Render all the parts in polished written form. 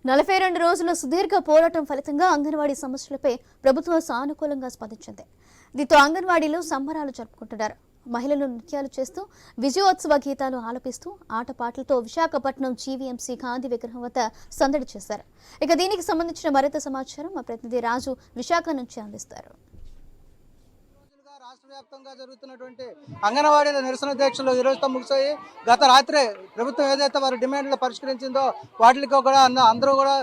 42 రోజుల సుదీర్ఘ పోరాటం ఫలితంగా అంగన్వాడీ సమస్యలపై ప్రభుత్వం సానుకూలంగా స్పందించింది. దీంతో అంగన్వాడీలో సంబరాలు జరుపుకుంటున్నారు. మహిళలు నృత్యాలు చేస్తూ విజయోత్సవ గీతాలు ఆలపిస్తూ ఆటపాటలతో విశాఖపట్నం జీవీఎంసీ గాంధీ విగ్రహం వద్ద సందడి చేశారు. ఇక దీనికి సంబంధించిన మరింత సమాచారం మా ప్రతినిధి రాజు విశాఖ నుంచి అందిస్తారు. రాష్ట్ర వ్యాప్తంగా జరుగుతున్నటువంటి అంగన్వాడీల నిరసన దీక్షలు ఈ రోజుతో ముగిసాయి. గత రాత్రి ప్రభుత్వం ఏదైతే వారి డిమాండ్లు పరిష్కరించిందో వాటికి కూడా అందరూ కూడా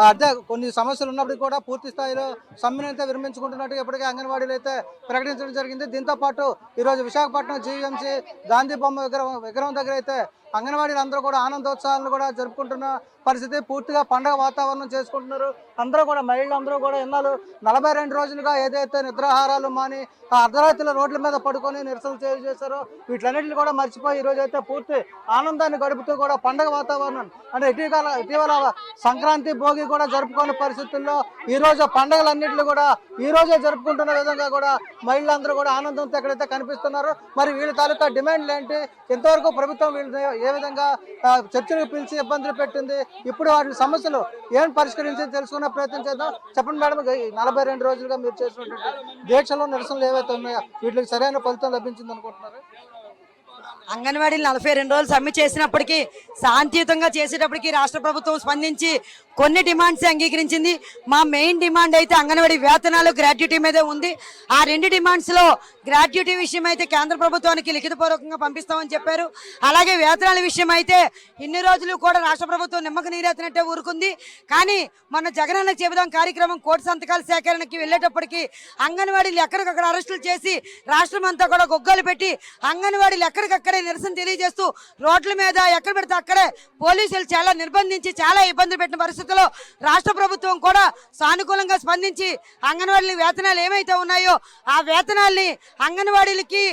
అదే కొన్ని సమస్యలు ఉన్నప్పటికీ కూడా పూర్తి స్థాయిలో సమ్మెను అయితే విరమించుకుంటున్నట్టుగా ఇప్పటికే అంగన్వాడీలు అయితే ప్రకటించడం జరిగింది. దీంతో పాటు ఈరోజు విశాఖపట్నం జీవీఎంసీ గాంధీ బొమ్మ విగ్రహం దగ్గర అయితే అంగన్వాడీలు అందరూ కూడా ఆనందోత్సవాలను కూడా జరుపుకుంటున్న పరిస్థితి. పూర్తిగా పండుగ వాతావరణం చేసుకుంటున్నారు. అందరూ కూడా మహిళలు అందరూ కూడా ఎన్నాళ్ళు 42 రోజులుగా ఏదైతే నిద్రాహారాలు మాని ఆ అర్ధరాత్రుల రోడ్ల మీద పడుకొని నిరసనలు చేశారో వీటిలన్నింటినీ కూడా మర్చిపోయి ఈ రోజు అయితే పూర్తి ఆనందాన్ని గడుపుతూ కూడా పండుగ వాతావరణం అంటే ఇటీవల సంక్రాంతి భోగి కూడా జరుపుకునే పరిస్థితుల్లో ఈ రోజు పండుగలన్నింటినీ కూడా ఈ రోజే జరుపుకుంటున్న విధంగా కూడా మహిళలందరూ కూడా ఆనందంతో ఎక్కడైతే కనిపిస్తున్నారు. మరి వీళ్ళ తాలూకా డిమాండ్లు ఏంటి, ఎంతవరకు ప్రభుత్వం వీళ్ళు ఏ విధంగా చర్చలకు పిలిచి ఇబ్బందులు పెట్టింది, ఇప్పుడు వాటి సమస్యలు ఏం పరిష్కరించి తెలుసుకునే ప్రయత్నం చేద్దాం. చెప్పండి మేడం, 42 రోజులుగా మీరు చేసినటువంటి దీక్షలో నిరసనలు ఏవైతే ఉన్నాయో వీటికి సరైన ఫలితం లభించింది అనుకుంటున్నారు? అంగన్వాడీలు 42 రోజులు సమ్మె చేసినప్పటికీ శాంతియుతంగా చేసేటప్పటికి రాష్ట్ర ప్రభుత్వం స్పందించి కొన్ని డిమాండ్స్ అంగీకరించింది. మా మెయిన్ డిమాండ్ అయితే అంగన్వాడీ వేతనాలు గ్రాట్యుటీ మీదే ఉంది. ఆ 2 డిమాండ్స్లో గ్రాట్యుటీ విషయం అయితే కేంద్ర ప్రభుత్వానికి లిఖితపూర్వకంగా పంపిస్తామని చెప్పారు. అలాగే వేతనాల విషయం అయితే ఇన్ని రోజులు కూడా రాష్ట్ర ప్రభుత్వం నిమ్మక నీరెత్తినట్టే ఊరుకుంది. కానీ మన జగనన్నకు చెబుదాం కార్యక్రమం కోటి సంతకాల సేకరణకి వెళ్ళేటప్పటికి అంగన్వాడీలు ఎక్కడికక్కడ అరెస్టులు చేసి రాష్ట్రం అంతా కూడా గొగ్గలు పెట్టి అంగన్వాడీలు ఎక్కడికక్కడే నిరసన తెలియజేస్తూ రోడ్ల మీద ఎక్కడ పెడితే అక్కడే పోలీసులు చాలా నిర్బంధించి చాలా ఇబ్బందులు పెట్టిన పరిస్థితుల్లో రాష్ట్ర ప్రభుత్వం కూడా సానుకూలంగా స్పందించి అంగన్వాడీ వేతనాలు ఏమైతే ఉన్నాయో ఆ వేతనాల్ని అంగన్వాడీలకి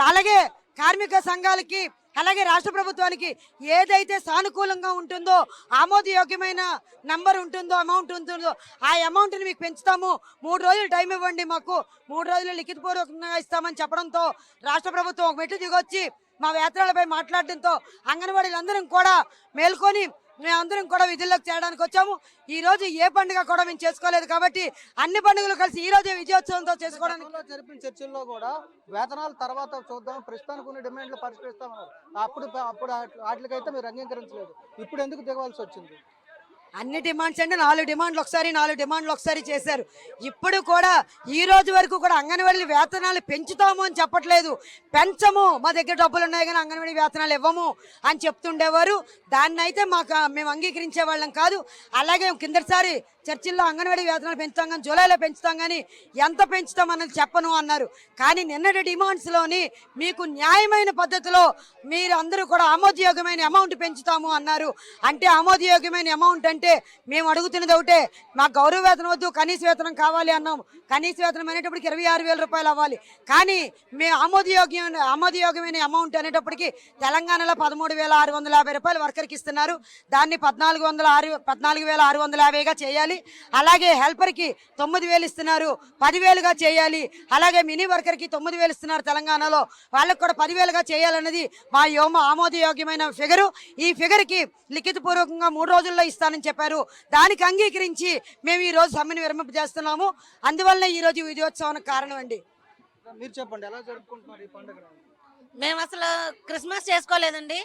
అలాగే కార్మిక సంఘాలకి అలాగే రాష్ట్ర ప్రభుత్వానికి ఏదైతే సానుకూలంగా ఉంటుందో ఆమోదయోగ్యమైన నంబర్ ఉంటుందో అమౌంట్ ఉంటుందో ఆ అమౌంట్ని మీకు పెంచుతాము, 3 రోజులు టైం ఇవ్వండి, మాకు 3 రోజులు లిఖితపూర్వకంగా ఇస్తామని చెప్పడంతో రాష్ట్ర ప్రభుత్వం ఒక మెట్టు దిగొచ్చి మా వేతనాలపై మాట్లాడడంతో అంగన్వాడీలందరం కూడా మేల్కొని మేమందరం కూడా విధుల్లోకి చేయడానికి వచ్చాము. ఈ రోజు ఏ పండుగ కూడా మేము చేసుకోలేదు కాబట్టి అన్ని పండుగలు కలిసి ఈ రోజే విజయోత్సవంతో చేసుకోవడానికి జరిపిన చర్చల్లో కూడా వేతనాల తర్వాత చూద్దాం, ప్రస్తుతానికి కొన్ని డిమాండ్లు పరిష్కరిస్తామన్నారు. అప్పుడు వాటికైతే మీరు అంగీకరించలేదు. ఇప్పుడు ఎందుకు దిగవలసి వచ్చింది? అన్ని డిమాండ్స్ అంటే 4 డిమాండ్లు ఒకసారి చేశారు. ఇప్పుడు కూడా ఈ రోజు వరకు కూడా అంగన్వాడీ వేతనాలు పెంచుతాము అని చెప్పట్లేదు, పెంచము, మా దగ్గర డబ్బులు ఉన్నాయి కానీ అంగన్వాడీ వేతనాలు ఇవ్వము అని చెప్తుండేవారు. దాన్ని అయితే మేము అంగీకరించే వాళ్ళం కాదు. అలాగే కిందసారి చర్చిల్లో అంగన్వాడీ వేతనాలు పెంచుతాం కానీ జూలైలో పెంచుతాం కానీ ఎంత పెంచుతాం అన్నది చెప్పను అన్నారు. కానీ నిన్నటి డిమాండ్స్లోని మీకు న్యాయమైన పద్ధతిలో మీరు అందరూ కూడా ఆమోదయోగ్యమైన అమౌంట్ పెంచుతాము అన్నారు. అంటే ఆమోదయోగ్యమైన అమౌంట్ అంటే మేము అడుగుతున్నది ఒకటే, మాకు గౌరవ వేతనం వద్దు, కనీస వేతనం కావాలి అన్నాము. కనీస వేతనం అనేటప్పటికి 26,000 రూపాయలు అవ్వాలి. కానీ మేము ఆమోదయోగ్యమైన అమౌంట్ అనేటప్పటికి తెలంగాణలో 13,650 రూపాయలు వర్కర్కి ఇస్తున్నారు. దాన్ని 14,650గా చేయాలి. అలాగే హెల్పర్కి 9,000 ఇస్తున్నారు, 10,000గా చేయాలి. అలాగే మినీ వర్కర్కి 9,000 ఇస్తున్నారు తెలంగాణలో, వాళ్ళకి కూడా 10,000గా చేయాలన్నది మా ఆమోదయోగ్యమైన ఫిగరు. ఈ ఫిగర్కి లిఖితపూర్వకంగా 3 రోజుల్లో ఇస్తానని చెప్పారు. దానికి అంగీకరించి మేము ఈ రోజు సమ్మెను విరమింపజేస్తున్నాము. అందువల్ల ఈ రోజు విజయోత్సవానికి కారణం అండి. మీరు చెప్పండి, ఎలా జరుపుకుంటున్నారు ఈ పండుగ? మేము అసలు క్రిస్మస్ చేసుకోలేదండి,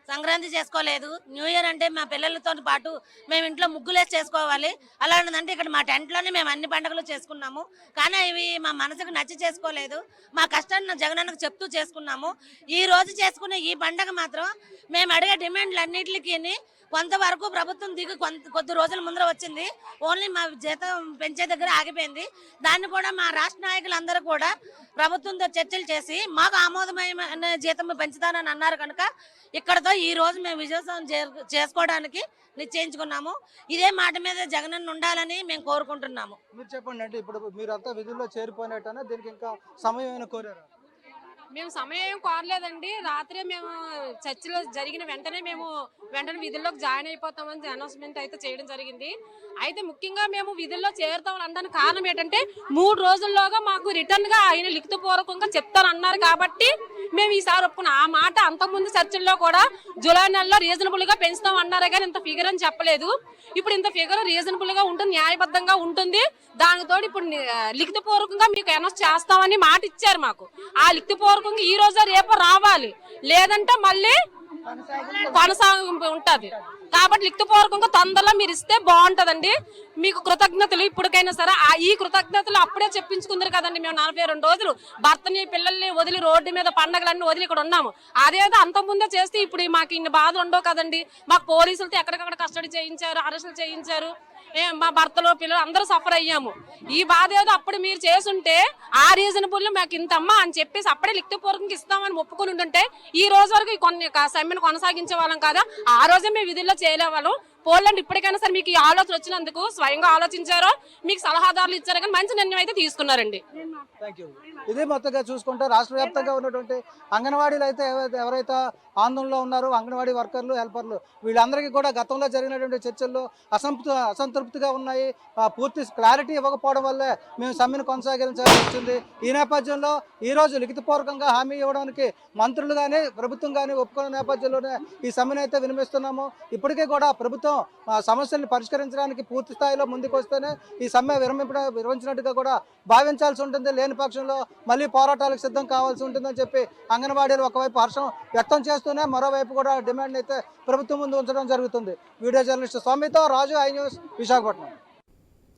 సంక్రాంతి చేసుకోలేదు. న్యూ ఇయర్ అంటే మా పిల్లలతో పాటు మేము ఇంట్లో ముగ్గులేసి చేసుకోవాలి. అలాంటిదంటే ఇక్కడ మా టెంట్లోనే మేము అన్ని పండుగలు చేసుకున్నాము. కానీ ఇవి మా మనసుకు నచ్చి చేసుకోలేదు. మా కష్టాన్ని జగనన్నకు చెప్తూ చేసుకున్నాము. ఈ రోజు చేసుకునే ఈ పండుగ మాత్రం మేము అడిగే డిమాండ్లు అన్నింటికి కొంతవరకు ప్రభుత్వం దిగి కొద్ది రోజుల ముందర వచ్చింది. ఓన్లీ మా జీతం పెంచే దగ్గర ఆగిపోయింది. దాన్ని కూడా మా రాష్ట్ర నాయకులందరూ కూడా ప్రభుత్వంతో చర్చలు చేసి మాకు ఆమోదమైన జీతం పెంచుతానని అన్నారు. కనుక ఇక్కడతో ఈ రోజు మేము విజయోత్సవం చేసుకోవడానికి నిశ్చయించుకున్నాము. ఇదే మాట మీద జగనన్న ఉండాలని మేము కోరుకుంటున్నాము. మీరు చెప్పండి, అంటే ఇప్పుడు మీరంతా విధుల్లో చేరిపోయినట్టనే దీనికి ఇంకా సమయం కోరారు? మేము సమయం ఏం కోరలేదండి. రాత్రే మేము చర్చిలో జరిగిన వెంటనే విధుల్లోకి జాయిన్ అయిపోతామని అనౌన్స్మెంట్ అయితే చేయడం జరిగింది. అయితే ముఖ్యంగా మేము విధుల్లో చేరుతామని అనడానికి కారణం ఏంటంటే 3 రోజుల్లోగా మాకు రిటర్న్ గా ఆయన లిఖితపూర్వకంగా చెప్తారన్నారు కాబట్టి మేము ఈసారి ఒప్పుకున్నాం. ఆ మాట అంతకుముందు చర్చల్లో కూడా జూలై నెలలో రీజనబుల్ గా పెంచుతాం అన్నారే కానీ ఇంత ఫిగర్ అని చెప్పలేదు. ఇప్పుడు ఇంత ఫిగర్ రీజనబుల్ గా ఉంటుంది, న్యాయబద్ధంగా ఉంటుంది. దానితో ఇప్పుడు లిఖితపూర్వకంగా మీకు అనౌన్స్ చేస్తామని మాట ఇచ్చారు మాకు. ఆ లిఖితపూర్వకంగా ఈ రోజు రేపు రావాలి, లేదంటే మళ్ళీ కొనసాగింపు ఉంటది. కాబట్టి లిఖితపూర్వకంగా తొందరలో మీరు ఇస్తే బాగుంటదండి. మీకు కృతజ్ఞతలు. ఇప్పటికైనా సరే ఈ కృతజ్ఞతలు అప్పుడే చెప్పించుకుందరు కదండి. మేము 42 రోజులు భర్తని పిల్లల్ని వదిలి రోడ్డు మీద పండగలన్నీ వదిలి ఇక్కడ ఉన్నాము. అదేదో అంతకుముందే చేస్తే ఇప్పుడు మాకు ఇన్ని బాధలు ఉండవు కదండి. మాకు పోలీసులతో ఎక్కడికక్కడ కస్టడీ చేయించారు, అరెస్టులు చేయించారు. మా భర్తలు పిల్లలు అందరూ సఫర్ అయ్యాము. ఈ బాధ ఏదో అప్పుడు మీరు చేసుంటే ఆ రీజనబుల్ మాకు ఇంతమ్మా అని చెప్పేసి అప్పుడే లిఖితపూర్వకంగా ఇస్తామని ఒప్పుకుని ఉంటుంటే ఈ రోజు వరకు కొన్ని సమ్మెను కొనసాగించే వాళ్ళం కదా. ఆ రోజే మేము విధుల్లో చేయలేవాళ్ళం. పోలండి ఇప్పటికైనా సరే మీకు ఈ ఆలోచన వచ్చినందుకు స్వయంగా ఆలోచించారో మీకు సలహాదారులు ఇచ్చారో కానీ మంచి నిర్ణయం అయితే తీసుకున్నారండి. ఇది మొత్తంగా చూసుకుంటే రాష్ట్ర వ్యాప్తంగా ఉన్నటువంటి అంగన్వాడీలు అయితే ఎవరైతే ఆందోళనలో ఉన్నారో అంగన్వాడీ వర్కర్లు, హెల్పర్లు వీళ్ళందరికీ కూడా గతంలో జరిగినటువంటి చర్చల్లో అసంతృప్తిగా ఉన్నాయి. పూర్తి క్లారిటీ ఇవ్వకపోవడం వల్లే మేము సమ్మెను కొనసాగించాల్సి వచ్చింది. ఈ నేపథ్యంలో ఈ రోజు లిఖితపూర్వకంగా హామీ ఇవ్వడానికి మంత్రులు కానీ ప్రభుత్వం కానీ ఒప్పుకున్న నేపథ్యంలోనే ఈ సమ్మెను అయితే వినిపిస్తున్నాము. ఇప్పటికే కూడా ప్రభుత్వం సమస్యల్ని పరిష్కరించడానికి పూర్తి స్థాయిలో ముందుకు వస్తేనే ఈ సమ్మె విరమించినట్టుగా కూడా భావించాల్సి ఉంటుంది. లేని పక్షంలో మళ్ళీ పోరాటాలకు సిద్ధం కావాల్సి ఉంటుందని చెప్పి అంగన్వాడీలు ఒకవైపు హర్షం వ్యక్తం చేస్తూనే మరోవైపు కూడా డిమాండ్ అయితే ప్రభుత్వం ముందు ఉంచడం జరుగుతుంది. వీడియో జర్నలిస్ట్ స్వామితో రాజు, ఐ న్యూస్, విశాఖపట్నం.